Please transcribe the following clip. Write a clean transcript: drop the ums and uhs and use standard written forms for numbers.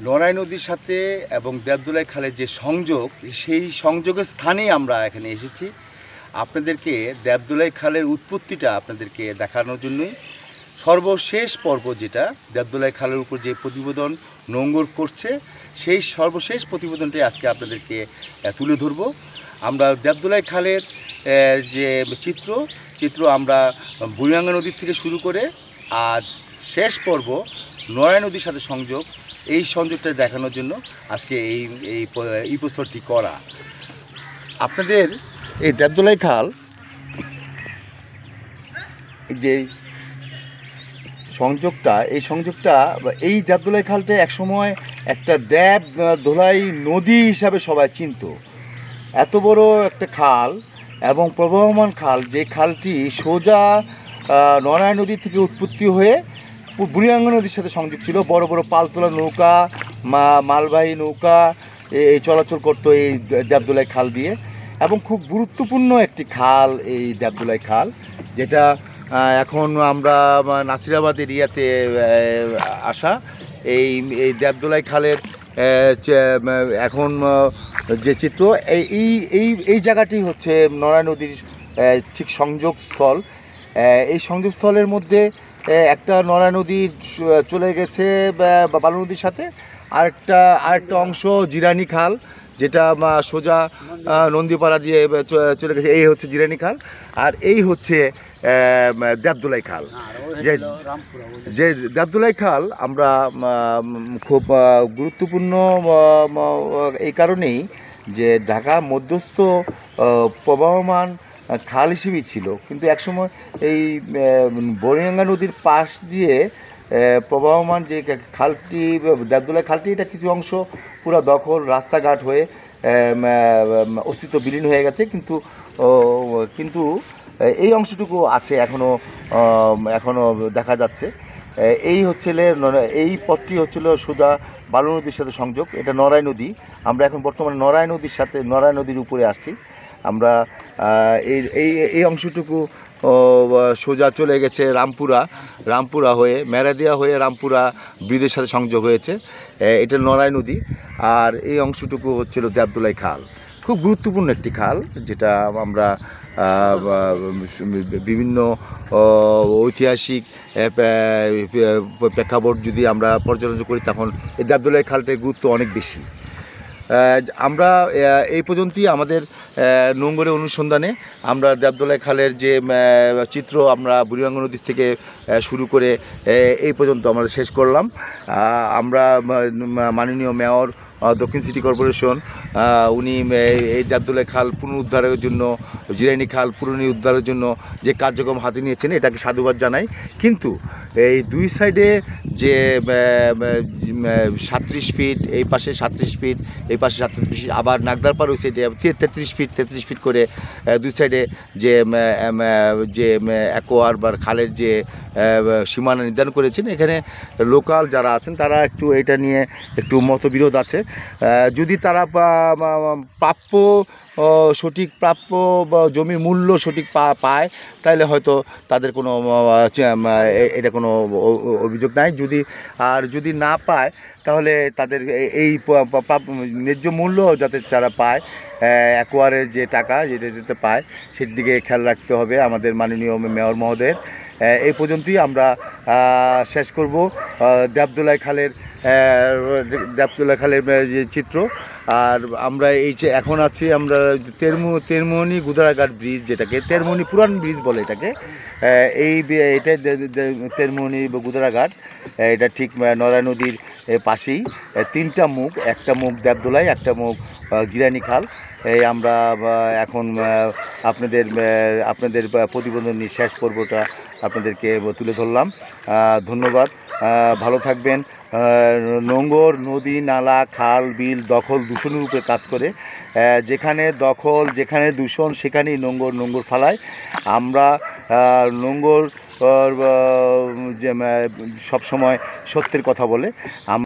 নড়াই নদীর সাথে এবং দেবদুলাই খালের যে সংযোগ, সেই সংযোগের স্থানেই আমরা এখানে এসেছি আপনাদেরকে দেবদুলাই খালের উৎপত্তিটা আপনাদেরকে দেখানোর জন্যই। সর্বশেষ পর্ব যেটা দেবদুলাই খালের উপর যে প্রতিবেদন নোঙ্গর করছে, সেই সর্বশেষ প্রতিবেদনটাই আজকে আপনাদেরকে তুলে ধরব। আমরা দেবদুলাই খালের যে চিত্র আমরা বুড়িগঙ্গা নদীর থেকে শুরু করে আজ শেষ পর্ব নড়াই নদীর সাথে সংযোগ, এই সংযোগটা দেখানোর জন্য আজকে এই প্রস্তুতি করা। আপনাদের এই দেবদুলাই খাল যে সংযোগটা এই দেবদুলাই খালটা একসময় একটা দেবদুলাই নদী হিসাবে সবাই চিনত। এত বড় একটা খাল এবং প্রবাহমান খাল, যে খালটি সোজা নড়াই নদী থেকে উৎপত্তি হয়ে বুড়িগঙ্গা নদীর সাথে সংযোগ ছিল। বড় বড় পালতোলা নৌকা, মালবাহী নৌকা এই চলাচল করতো এই দেবদুলাই খাল দিয়ে, এবং খুব গুরুত্বপূর্ণ একটি খাল এই দেবদুলাই খাল, যেটা এখন আমরা নাসিরাবাদ এরিয়াতে আসা এই দেবদুলাই খালের এখন যে চিত্র, এই জায়গাটি হচ্ছে নড়াই নদীর ঠিক সংযোগস্থল। এই সংযোগস্থলের মধ্যে একটা নড়াই নদী চলে গেছে বালু নদীর সাথে, আরেকটা অংশ জিরানি খাল, যেটা সোজা নন্দীপাড়া দিয়ে চলে গেছে। এই হচ্ছে জিরানি খাল, আর এই হচ্ছে দেবদুলাই খাল। যে দেবদুলাই খাল আমরা খুব গুরুত্বপূর্ণ এই কারণেই যে ঢাকা মধ্যস্থ প্রবাহমান খাল হিসেবেই ছিল, কিন্তু একসময় এই বুড়িগঙ্গা নদীর পাশ দিয়ে প্রবাহমান যে খালটি দেবদুলাই খালটি, এটা কিছু অংশ পুরো দখল, রাস্তাঘাট হয়ে অস্তিত্ব বিলীন হয়ে গেছে, কিন্তু এই অংশটুকু আছে এখনও দেখা যাচ্ছে। এই পথটি হচ্ছিল সোজা বালু নদীর সাথে সংযোগ। এটা নড়াই নদী। আমরা এখন বর্তমানে নড়াই নদীর উপরে আসছি। আমরা এই অংশটুকু সোজা চলে গেছে রামপুরা হয়ে, মেরাদিয়া হয়ে রামপুরা ব্রিজের সাথে সংযোগ হয়েছে। এটা নড়াই নদী, আর এই অংশটুকু হচ্ছিল দেবদুলাই খাল। খুব গুরুত্বপূর্ণ একটি খাল, যেটা আমরা বিভিন্ন ঐতিহাসিক প্রেক্ষাপট যদি আমরা পর্যালোচনা করি, তখন এই দেবদুলাই খালটার গুরুত্ব অনেক বেশি। আমরা এই পর্যন্তই আমাদের নোঙ্গরের অনুসন্ধানে আমরা দেবদুলাই খালের যে চিত্র আমরা বুড়িগঙ্গা নদী থেকে শুরু করে এই পর্যন্ত আমরা শেষ করলাম। আমরা মাননীয় মেয়র, দক্ষিণ সিটি কর্পোরেশন, উনি এই দেবদুলাই খাল পুনরুদ্ধারের জন্য, জিরানি খাল পুনরুদ্ধারের জন্য যে কার্যক্রম হাতে নিয়েছেন, এটাকে সাধুবাদ জানাই। কিন্তু এই দুই সাইডে যে 37 ফিট, এই পাশে 37 ফিট, এই পাশে 37 ফিট, আবার নাগদারপাড় ওই সাইডে 33 ফিট করে দুই সাইডে যে অ্যাকোয়ার বা খালের যে সীমানা নির্ধারণ করেছেন, এখানে লোকাল যারা আছেন তারা এটা নিয়ে একটু মতবিরোধ আছে। যদি তারা সঠিক প্রাপ্য বা জমির মূল্য সঠিক পায়, তাহলে হয়তো তাদের কোনো এটা কোনো অভিযোগ নাই। যদি না পায়, তাহলে তাদের এই ন্যায্য মূল্য যাতে তারা পায়, অ্যাকোয়ারের যে টাকা যেটা পায়, সেদিকে দিকে খেয়াল রাখতে হবে আমাদের মাননীয় মেয়র মহোদয়ের। এই পর্যন্তই আমরা শেষ করব দেবদুলাই খালের যে চিত্র। আর আমরা এখন আছি আমরা তেরমোহনী গুদারাঘাট ব্রিজ, যেটাকে তেরমোহনী পুরান ব্রিজ বলে এটাকে। এটা তেরমোহনী গুদারাঘাট, এটা ঠিক নড়াই নদীর পাশেই। তিনটা মুখ, একটা মুখ দেবদুলাই, একটা মুখ জিরানি খাল। আমরা এখন আপনাদের প্রতিবেদনের শেষ পর্বটা আপনাদেরকে তুলে ধরলাম। ধন্যবাদ, ভালো থাকবেন। নোঙ্গর নদী, নালা, খাল, বিল দখল দূষণের উপরে কাজ করে। যেখানে দখল, যেখানে দূষণ, সেখানেই নোঙ্গর ফালায়। আমরা নোঙ্গর সবসময় সত্যের কথা বলে।